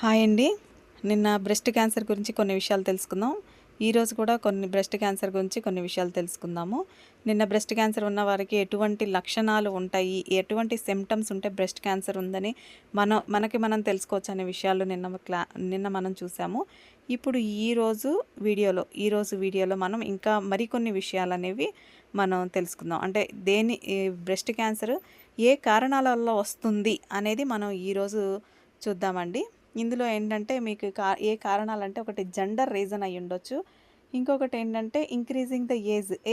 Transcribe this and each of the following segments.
Hi అండి. నిన్న breast cancer గురించి కొన్ని విషయాలు తెలుసుకుందాం. ఈరోజు కూడా కొన్ని బ్రెస్ట్ క్యాన్సర్ గురించి కొన్ని విషయాలు తెలుసుకుందాము. నిన్న బ్రెస్ట్ క్యాన్సర్ ఉన్న వారికి ఎటువంటి లక్షణాలు ఉంటాయి, ఎటువంటి సిమ్టమ్స్ ఉంటే బ్రెస్ట్ క్యాన్సర్ ఉందని మనకి మనం తెలుసుకోవచ్చు అనే విషయాలు నిన్న మనం చూసాము. ఇప్పుడు ఈరోజు వీడియోలో మనం ఇంకా మరికొన్ని విషయాలనేవి మనం తెలుసుకుందాం. అంటే బ్రెస్ట్ క్యాన్సర్ ఏ కారణాల వల్ల వస్తుంది అనేది మనం ఈరోజు చూద్దామండి. ఇందులో ఏంటంటే మీకు ఏ కారణాలంటే ఒకటి జెండర్ రీజన్ అయ్యి ఉండొచ్చు. ఇంకొకటి ఏంటంటే ఇంక్రీజింగ్ ద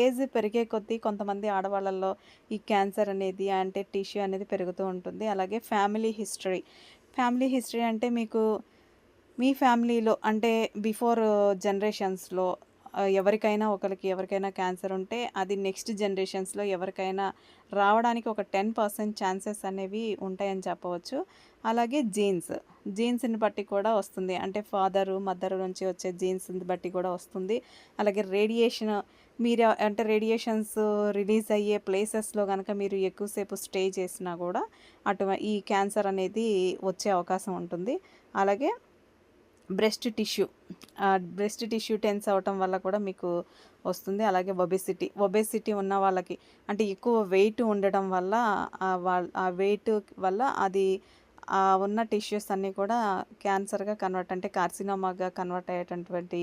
ఏజ్ పెరిగే కొద్దీ కొంతమంది ఆడవాళ్ళల్లో ఈ క్యాన్సర్ అనేది అంటే టిష్యూ అనేది పెరుగుతూ ఉంటుంది. అలాగే ఫ్యామిలీ హిస్టరీ అంటే మీకు మీ ఫ్యామిలీలో అంటే బిఫోర్ జనరేషన్స్లో ఎవరికైనా క్యాన్సర్ ఉంటే అది నెక్స్ట్ జనరేషన్స్లో ఎవరికైనా రావడానికి ఒక 10% ఛాన్సెస్ అనేవి ఉంటాయని చెప్పవచ్చు. అలాగే జీన్స్ని బట్టి కూడా వస్తుంది. అంటే మదర్ నుంచి వచ్చే జీన్స్ని బట్టి కూడా వస్తుంది. అలాగే రేడియేషన్స్ రిలీజ్ అయ్యే ప్లేసెస్లో కనుక మీరు ఎక్కువసేపు స్టే చేసినా కూడా ఈ క్యాన్సర్ అనేది వచ్చే అవకాశం ఉంటుంది. అలాగే బ్రెస్ట్ టిష్యూ టెన్స్ అవ్వటం వల్ల కూడా మీకు వస్తుంది. అలాగే ఒబెసిటీ ఉన్న వాళ్ళకి అంటే ఎక్కువ వెయిట్ ఉండడం వల్ల ఆ వెయిట్ వల్ల అది ఉన్న టిష్యూస్ అన్నీ కూడా క్యాన్సర్గా అంటే కార్సినోమాగా కన్వర్ట్ అయ్యేటటువంటి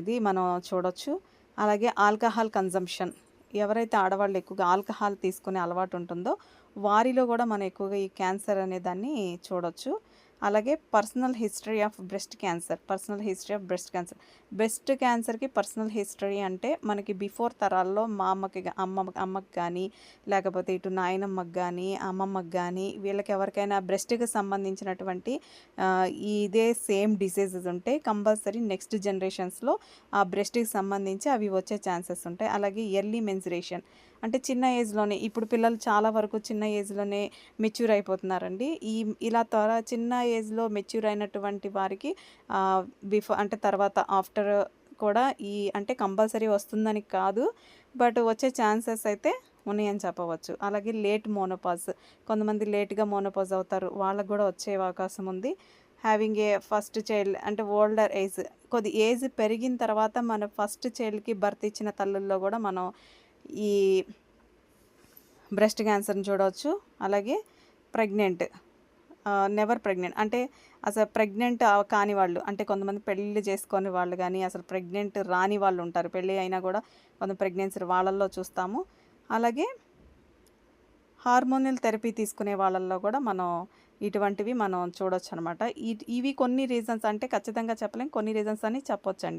ఇది మనం చూడొచ్చు. అలాగే ఆల్కహాల్ కన్జంప్షన్, ఎవరైతే ఆడవాళ్ళు ఎక్కువగా ఆల్కహాల్ తీసుకునే అలవాటు ఉంటుందో వారిలో కూడా మనం ఎక్కువగా ఈ క్యాన్సర్ అనే దాన్ని చూడొచ్చు. అలాగే పర్సనల్ హిస్టరీ ఆఫ్ బ్రెస్ట్ క్యాన్సర్కి పర్సనల్ హిస్టరీ అంటే మనకి బిఫోర్ తరాల్లో మా అమ్మకి కానీ లేకపోతే ఇటు నాయనమ్మకి కానీ అమ్మమ్మకి కానీ వీళ్ళకి ఎవరికైనా బ్రెస్ట్కి సంబంధించినటువంటి ఇదే సేమ్ డిసీజెస్ ఉంటే కంపల్సరీ నెక్స్ట్ జనరేషన్స్లో ఆ బ్రెస్ట్కి సంబంధించి అవి వచ్చే ఛాన్సెస్ ఉంటాయి. అలాగే ఎర్లీ మెన్సురేషన్ అంటే చిన్న ఏజ్లోనే ఇప్పుడు పిల్లలు చాలా వరకు చిన్న ఏజ్లోనే మెచ్యూర్ అయిపోతున్నారండి. ఇలా చిన్న ఏజ్లో మెచ్యూర్ అయినటువంటి వారికి అంటే తర్వాత ఆఫ్టర్ కూడా అంటే కంపల్సరీ వస్తుందని కాదు, బట్ వచ్చే ఛాన్సెస్ అయితే ఉన్నాయని చెప్పవచ్చు. అలాగే కొంతమంది లేట్గా మోనోపాజ్ అవుతారు, వాళ్ళకు కూడా వచ్చే అవకాశం ఉంది. హ్యావింగ్ ఏ ఫస్ట్ చైల్డ్ అంటే ఓల్డర్ కొద్ది ఏజ్ పెరిగిన తర్వాత మన ఫస్ట్ చైల్డ్కి బర్త్ ఇచ్చిన తల్లుల్లో కూడా మనం ఈ బ్రెస్ట్ క్యాన్సర్ని చూడవచ్చు. అలాగే నెవర్ ప్రెగ్నెంట్ అంటే అసలు ప్రెగ్నెంట్ కాని వాళ్ళు, అంటే కొంతమంది పెళ్ళిళ్ళు చేసుకొని వాళ్ళు కానీ అసలు ప్రెగ్నెంట్ రాని వాళ్ళు ఉంటారు. పెళ్ళి అయినా కూడా కొంత ప్రెగ్నెన్సీ వాళ్ళల్లో చూస్తాము. అలాగే హార్మోనల్ థెరపీ తీసుకునే వాళ్ళల్లో కూడా మనం ఇటువంటివి మనం చూడొచ్చు అనమాట. ఇవి కొన్ని రీజన్స్, అంటే ఖచ్చితంగా చెప్పలేం, కొన్ని రీజన్స్ అని చెప్పొచ్చండి.